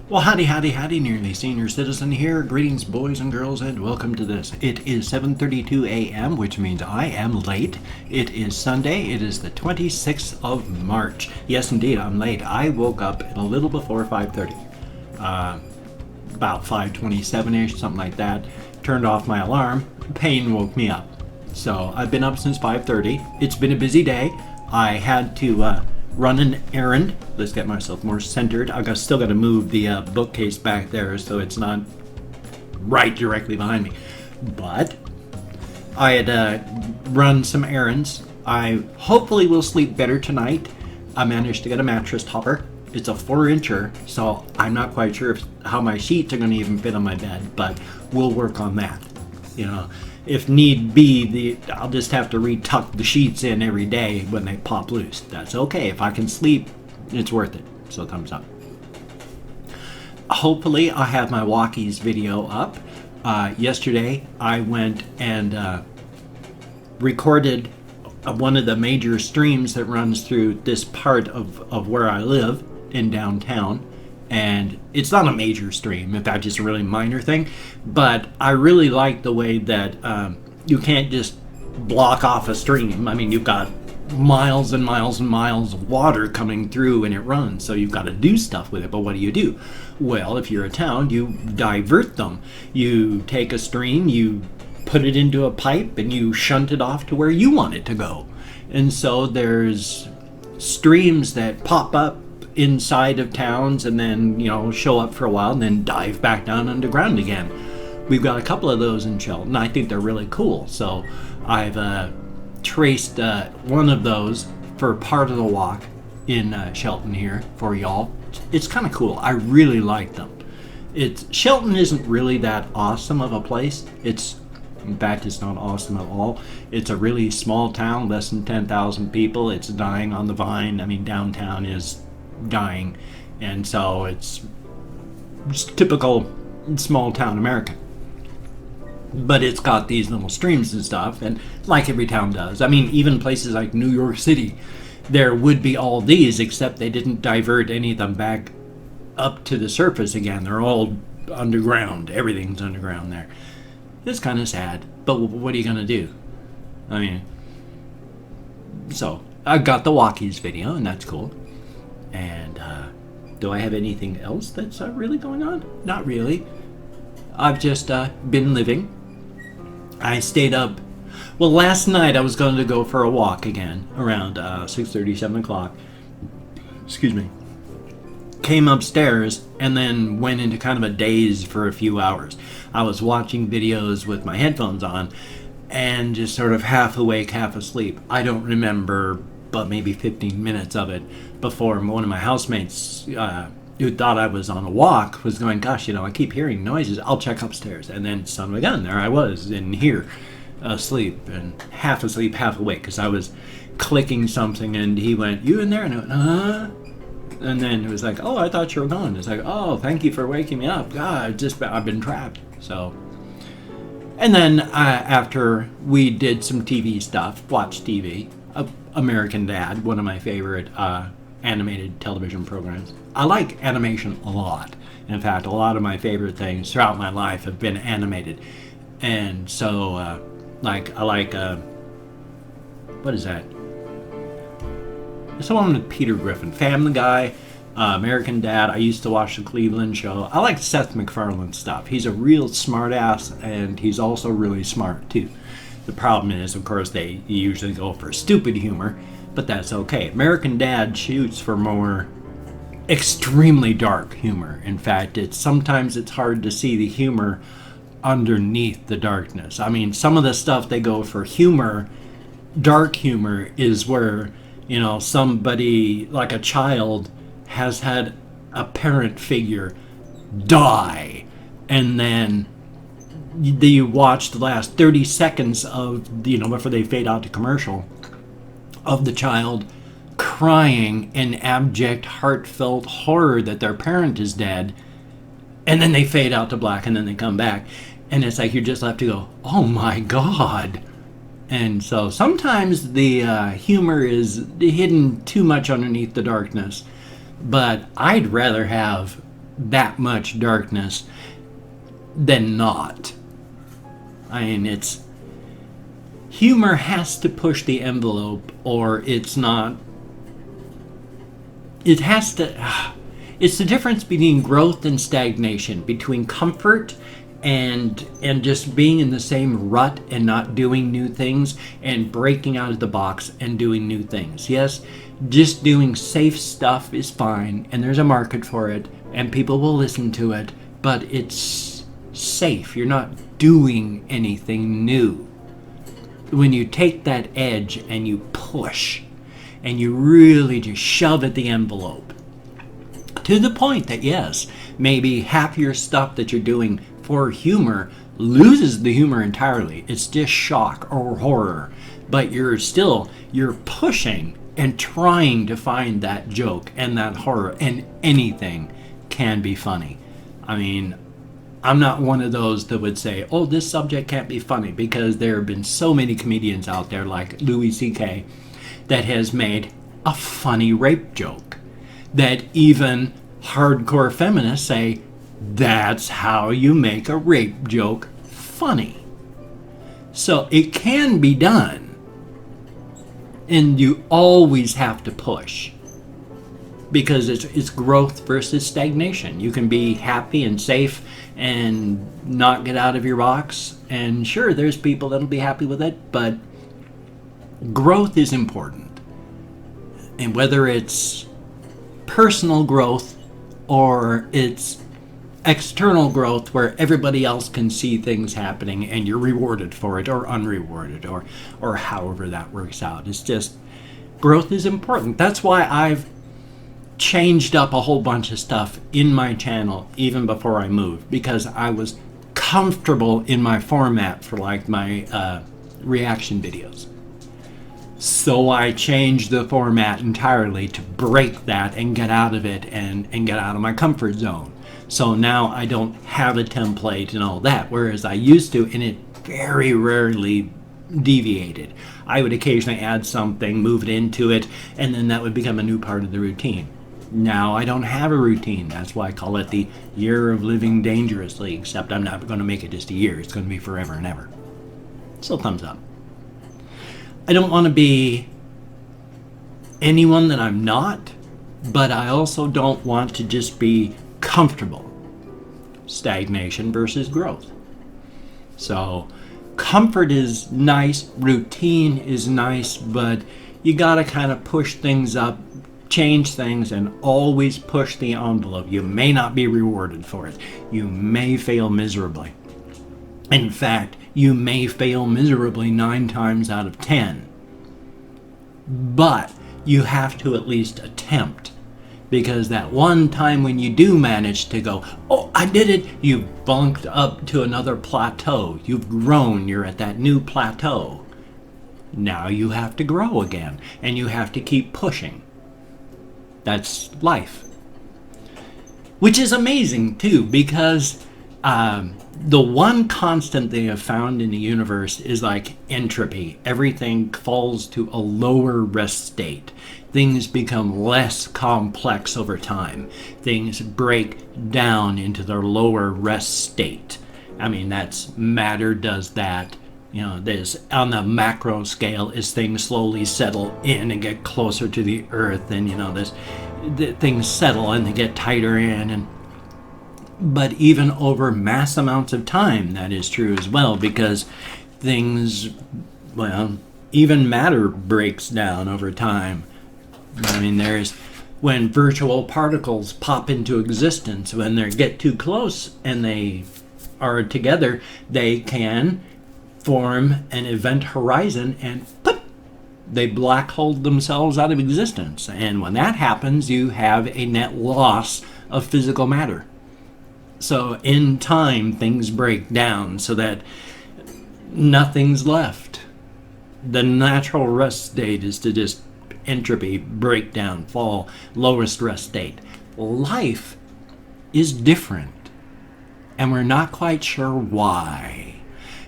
Well, howdy, howdy, howdy, nearly senior citizen here. Greetings, boys and girls, and welcome to this. It is 7:32 a.m., which means I am late. It is Sunday. It is the 26th of March. Yes, indeed, I'm late. I woke up a little before 5:30, about 5:27-ish, something like that. Turned off my alarm. Pain woke me up. So I've been up since 5:30. It's been a busy day. I had to run an errand. Let's get myself more centered. Still got to move the bookcase back there so it's not right directly behind me. But I had run some errands. I hopefully will sleep better tonight. I managed to get a mattress topper. It's a 4-incher, so I'm not quite sure how my sheets are going to even fit on my bed, but we'll work on that. You know, if need be, I'll just have to retuck the sheets in every day when they pop loose. That's okay. If I can sleep, it's worth it. So thumbs up. Hopefully, I have my Walkies video up. Yesterday, I went and recorded one of the major streams that runs through this part of where I live in downtown. And it's not a major stream, in fact, it's a really minor thing. But I really like the way that you can't just block off a stream. I mean, you've got miles and miles and miles of water coming through and it runs. So you've got to do stuff with it. But what do? Well, if you're a town, you divert them. You take a stream, you put it into a pipe, and you shunt it off to where you want it to go. And so there's streams that pop up inside of towns and then, show up for a while and then dive back down underground again. We've got a couple of those in Shelton. I think they're really cool. So I've traced one of those for part of the walk in Shelton here for y'all. It's kind of cool. I really like them. Shelton isn't really that awesome of a place. In fact, it's not awesome at all. It's a really small town, less than 10,000 people. It's dying on the vine. I mean, downtown is dying, and so it's just typical small town America. But it's got these little streams and stuff, and like every town does. I mean, even places like New York City, there would be all these, except they didn't divert any of them back up to the surface again. They're all underground. Everything's underground there. It's kind of sad, but what are you gonna do? I mean, so I got the Walkies video, and that's cool. And do I have anything else that's really going on? Not really. I've just been living. I stayed up. Well, last night I was going to go for a walk again around 6:30, 7 o'clock. Excuse me. Came upstairs and then went into kind of a daze for a few hours. I was watching videos with my headphones on and just sort of half awake, half asleep. I don't remember but maybe 15 minutes of it before one of my housemates who thought I was on a walk was going, gosh, I keep hearing noises. I'll check upstairs. And then son of a gun, there I was in here asleep, and half asleep, half awake, because I was clicking something and he went, you in there? And I went, and then it was like, oh, I thought you were gone. It's like, oh, thank you for waking me up. God, I've been trapped. So, and then after we did some TV stuff, watched TV, American Dad, one of my favorite animated television programs. I like animation a lot. In fact, a lot of my favorite things throughout my life have been animated. And so, I like, what is that? It's the one with Peter Griffin, Family Guy, American Dad. I used to watch the Cleveland Show. I like Seth MacFarlane's stuff. He's a real smart ass, and he's also really smart too. The problem is, of course, they usually go for stupid humor, but that's okay. American Dad shoots for more extremely dark humor. In fact, sometimes it's hard to see the humor underneath the darkness. I mean, some of the stuff they go for humor, dark humor, is where, somebody like a child has had a parent figure die, and then you watch the last 30 seconds of, before they fade out to commercial, of the child crying in abject, heartfelt horror that their parent is dead, and then they fade out to black, and then they come back, and it's like you're just left to go, oh my God. And so sometimes the humor is hidden too much underneath the darkness, but I'd rather have that much darkness than not. I mean, humor has to push the envelope, or it's not. It has to. It's the difference between growth and stagnation, between comfort and just being in the same rut and not doing new things, and breaking out of the box and doing new things. Yes, just doing safe stuff is fine, and there's a market for it, and people will listen to it, but it's safe. You're not doing anything new. When you take that edge and you push, and you really just shove at the envelope, to the point that, yes, maybe half your stuff that you're doing for humor loses the humor entirely. It's just shock or horror. But you're pushing and trying to find that joke and that horror, and anything can be funny. I mean, I'm not one of those that would say, oh, this subject can't be funny, because there have been so many comedians out there like Louis C.K. that has made a funny rape joke that even hardcore feminists say, that's how you make a rape joke funny. So it can be done, and you always have to push, because it's growth versus stagnation. You can be happy and safe and not get out of your box, and sure, there's people that'll be happy with it, but growth is important. And whether it's personal growth or it's external growth where everybody else can see things happening and you're rewarded for it or unrewarded, or however that works out. It's just, growth is important. That's why I've changed up a whole bunch of stuff in my channel even before I moved, because I was comfortable in my format for like my reaction videos. So I changed the format entirely to break that and get out of it and get out of my comfort zone. So now I don't have a template and all that, whereas I used to, and it very rarely deviated. I would occasionally add something, move it into it, and then that would become a new part of the routine. Now I don't have a routine. That's why I call it the year of living dangerously, except I'm not going to make it just a year. It's going to be forever and ever. So thumbs up. I don't want to be anyone that I'm not, but I also don't want to just be comfortable. Stagnation versus growth. So comfort is nice, routine is nice, but you gotta kind of push things up, change things, and always push the envelope. You may not be rewarded for it. You may fail miserably. In fact, you may fail miserably 9 times out of 10. But you have to at least attempt. Because that one time when you do manage to go, oh, I did it, you've bunked up to another plateau. You've grown, you're at that new plateau. Now you have to grow again, and you have to keep pushing. That's life. Which is amazing, too, because the one constant they have found in the universe is like entropy. Everything falls to a lower rest state. Things become less complex over time. Things break down into their lower rest state. I mean, that's matter does that. You know, there's on the macro scale as things slowly settle in and get closer to the earth, and you know, things settle and they get tighter in, but even over mass amounts of time, that is true as well, because things, well, even matter breaks down over time. I mean, when virtual particles pop into existence, when they get too close and they are together, they can form an event horizon and poof, they black hole themselves out of existence. And when that happens, you have a net loss of physical matter. So in time, things break down so that nothing's left. The natural rest state is to just entropy, breakdown, fall, lowest rest state. Life is different, and we're not quite sure why.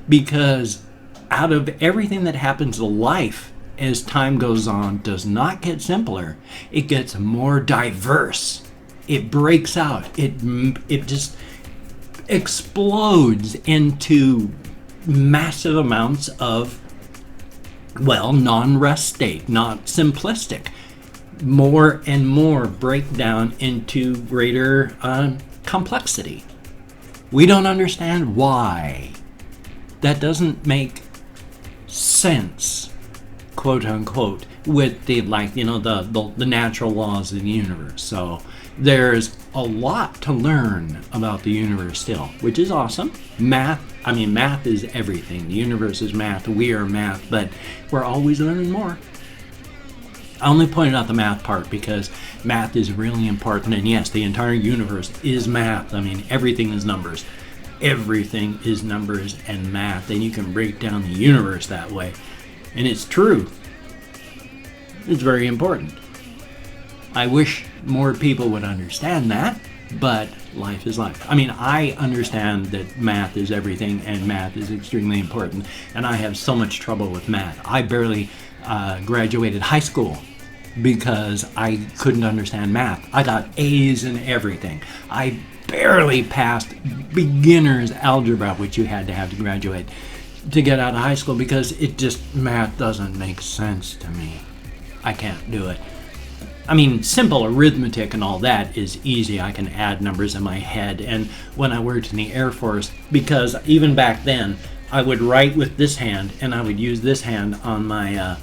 Because out of everything that happens to life as time goes on does not get simpler, it gets more diverse. it breaks out. It just explodes into massive amounts of, well, non-rest state, not simplistic. More and more break down into greater complexity. We don't understand why. That doesn't make sense, quote unquote, with the the natural laws of the universe. So there's a lot to learn about the universe still, which is awesome. Math is everything. The universe is math, we are math, but we're always learning more. I only pointed out the math part because math is really important, and yes, the entire universe is math. I mean, everything is numbers. Everything is numbers and math, and you can break down the universe that way. And it's true. It's very important. I wish more people would understand that, but life is life. I mean, I understand that math is everything and math is extremely important, and I have so much trouble with math. I barely graduated high school because I couldn't understand math. I got A's in everything. I barely passed beginner's algebra, which you had to have to graduate to get out of high school, because math doesn't make sense to me. I can't do it. I mean, simple arithmetic and all that is easy. I can add numbers in my head. And when I worked in the Air Force, because even back then, I would write with this hand and I would use this hand on my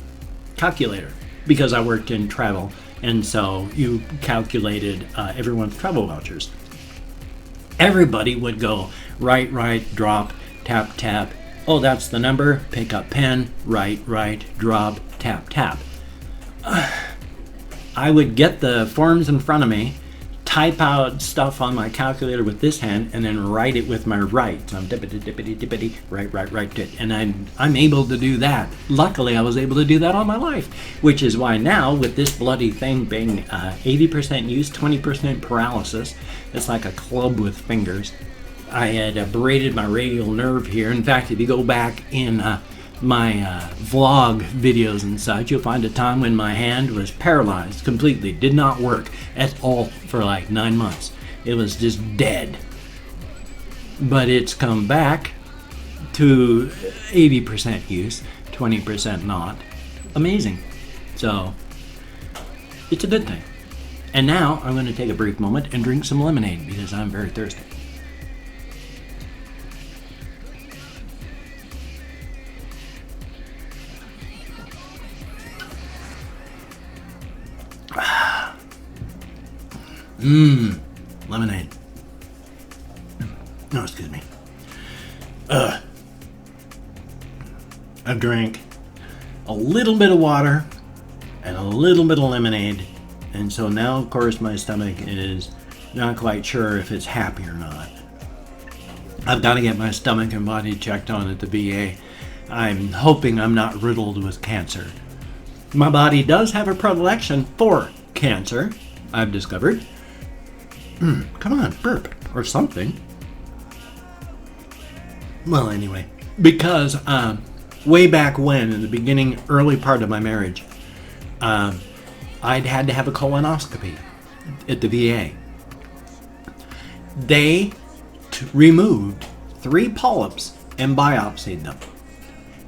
calculator, because I worked in travel. And so you calculated everyone's travel vouchers. Everybody would go write, drop, tap, tap. Oh, that's the number. Pick up pen, write, drop, tap, tap. I would get the forms in front of me, type out stuff on my calculator with this hand, and then write it with my right. So I'm dippity, right, and I'm able to do that. Luckily, I was able to do that all my life, which is why now, with this bloody thing being 80% use, 20% paralysis, it's like a club with fingers. I had abraded my radial nerve here. In fact, if you go back in my vlog videos and such, you'll find a time when my hand was paralyzed completely, did not work at all for like 9 months. It was just dead. But it's come back to 80% use, 20% not. Amazing. So it's a good thing. And now I'm going to take a brief moment and drink some lemonade because I'm very thirsty. Lemonade. No, excuse me. I drank a little bit of water and a little bit of lemonade, and so now, of course, my stomach is not quite sure if it's happy or not. I've got to get my stomach and body checked on at the VA. I'm hoping I'm not riddled with cancer. My body does have a predilection for cancer, I've discovered. Come on, burp or something. Well, anyway, because way back when, in the beginning, early part of my marriage, I'd had to have a colonoscopy at the VA. They removed 3 polyps and biopsied them.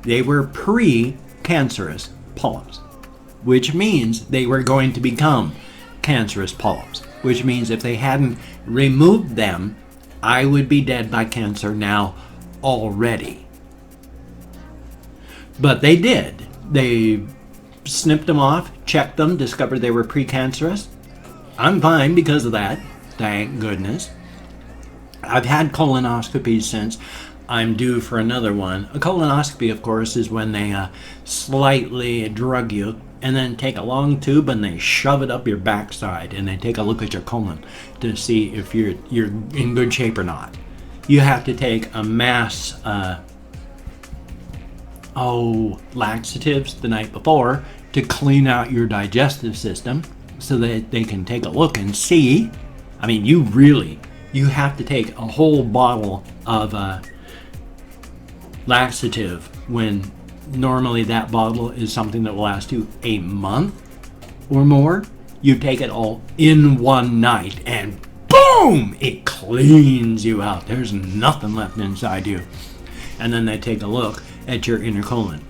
They were pre-cancerous polyps, which means they were going to become cancerous polyps, which means if they hadn't removed them, I would be dead by cancer now already. But they did. They snipped them off, checked them, discovered they were precancerous. I'm fine because of that, thank goodness. I've had colonoscopies since. I'm due for another one. A colonoscopy, of course, is when they slightly drug you and then take a long tube and they shove it up your backside and they take a look at your colon to see if you're in good shape or not. You have to take a mass laxatives the night before to clean out your digestive system so that they can take a look and see. I mean, you have to take a whole bottle of laxative when normally that bottle is something that will last you a month or more. You take it all in one night and boom, it cleans you out. There's nothing left inside you. And then they take a look at your inner colon.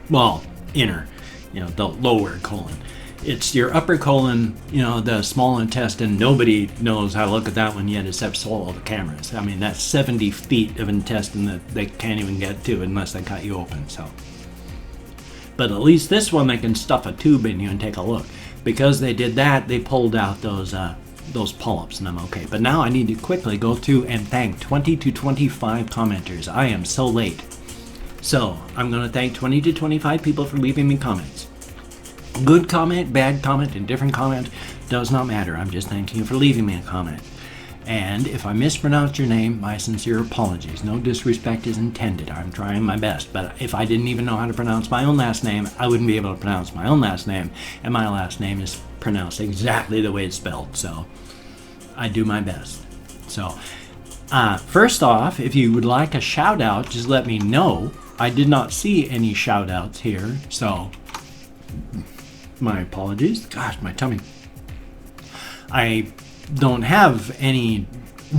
Well, inner, the lower colon. It's your upper colon, the small intestine. Nobody knows how to look at that one yet except all the cameras. I mean, that's 70 feet of intestine that they can't even get to unless they cut you open. So, but at least this one, they can stuff a tube in you and take a look. Because they did that, they pulled out those polyps, and I'm okay. But now I need to quickly go through and thank 20 to 25 commenters. I am so late. So I'm going to thank 20 to 25 people for leaving me comments. Good comment, bad comment, indifferent comment, does not matter. I'm just thanking you for leaving me a comment. And if I mispronounce your name, my sincere apologies. No disrespect is intended. I'm trying my best. But if I didn't even know how to pronounce my own last name, I wouldn't be able to pronounce my own last name. And my last name is pronounced exactly the way it's spelled. So I do my best. So first off, if you would like a shout out, just let me know. I did not see any shout outs here. So my apologies. Gosh, my tummy. I don't have any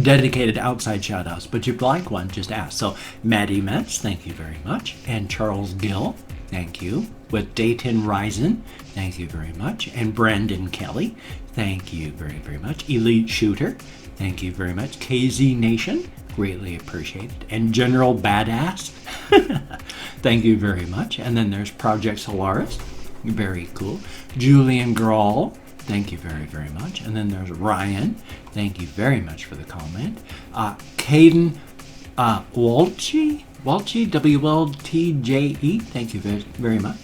dedicated outside shout outs, but if you'd like one, just ask. So Maddie Metz, thank you very much. And Charles Gill, thank you. With Dayton Risen, thank you very much. And Brandon Kelly, thank you very, very much. Elite Shooter, thank you very much. KZ Nation, greatly appreciated. And General Badass, thank you very much. And then there's Project Solaris, very cool. Julian Grawl, thank you very, very much. And then there's Ryan. Thank you very much for the comment. Caden Walchi, W-L-T-J-E. Thank you very, very much.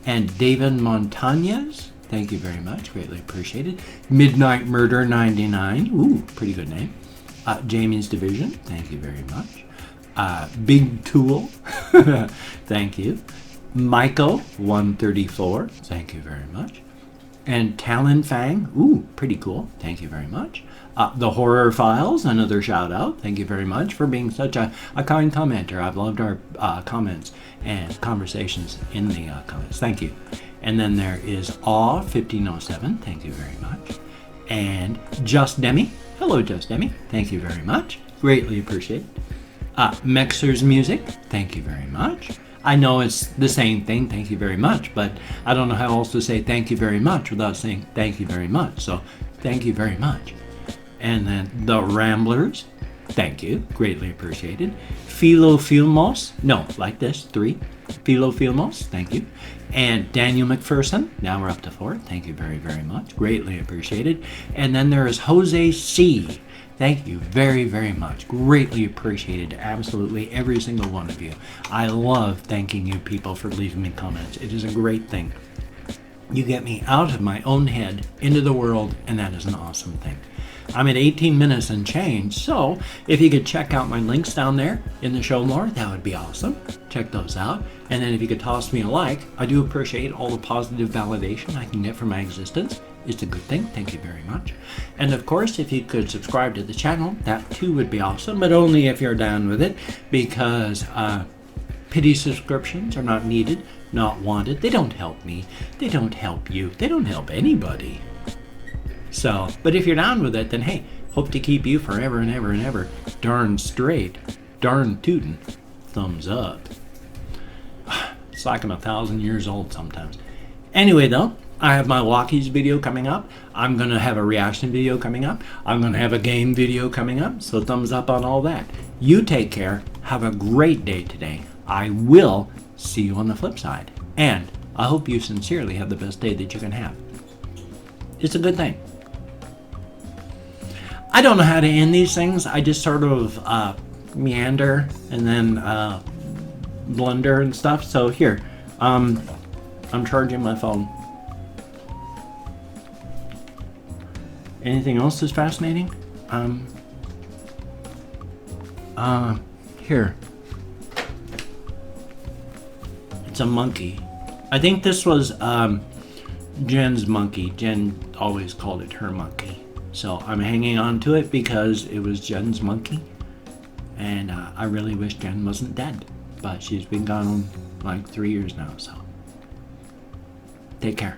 And David Montañez. Thank you very much. Greatly appreciated. Midnight Murder 99. Ooh, pretty good name. Jamie's Division. Thank you very much. Big Tool. Thank you. Maiko 134. Thank you very much. And Talon Fang, ooh, pretty cool. Thank you very much. The Horror Files, another shout out. Thank you very much for being such a kind commenter. I've loved our comments and conversations in the comments. Thank you. And then there is Aw1507. Thank you very much. And Just Demi. Hello, Just Demi. Thank you very much. Greatly appreciate it. Mexer's Music. Thank you very much. I know it's the same thing, thank you very much, but I don't know how else to say thank you very much without saying thank you very much. So, thank you very much. And then The Ramblers, thank you, greatly appreciated. Filmos, no, like this, 3. Filmos, thank you. And Daniel McPherson, now we're up to 4. Thank you very, very much, greatly appreciated. And then there is Jose C. Thank you very, very much. Greatly appreciated. Absolutely every single one of you. I love thanking you people for leaving me comments. It is a great thing. You get me out of my own head into the world, and that is an awesome thing. I'm at 18 minutes and change, so if you could check out my links down there in the show more, that would be awesome. Check those out. And then if you could toss me a like, I do appreciate all the positive validation I can get for my existence. It's a good thing. Thank you very much. And of course, if you could subscribe to the channel, that too would be awesome, but only if you're down with it, because pity subscriptions are not needed, not wanted. They don't help me. They don't help you. They don't help anybody. So, but if you're down with it, then hey, hope to keep you forever and ever and ever darn straight, darn tootin', thumbs up. It's like I'm 1,000 years old sometimes. Anyway though, I have my Walkies video coming up. I'm going to have a reaction video coming up. I'm going to have a game video coming up. So thumbs up on all that. You take care. Have a great day today. I will see you on the flip side. And I hope you sincerely have the best day that you can have. It's a good thing. I don't know how to end these things. I just sort of meander and then blunder and stuff. So here, I'm charging my phone. Anything else that's fascinating? Here. It's a monkey. I think this was Jen's monkey. Jen always called it her monkey. So I'm hanging on to it because it was Jen's monkey. And I really wish Jen wasn't dead. But she's been gone like 3 years now, so. Take care.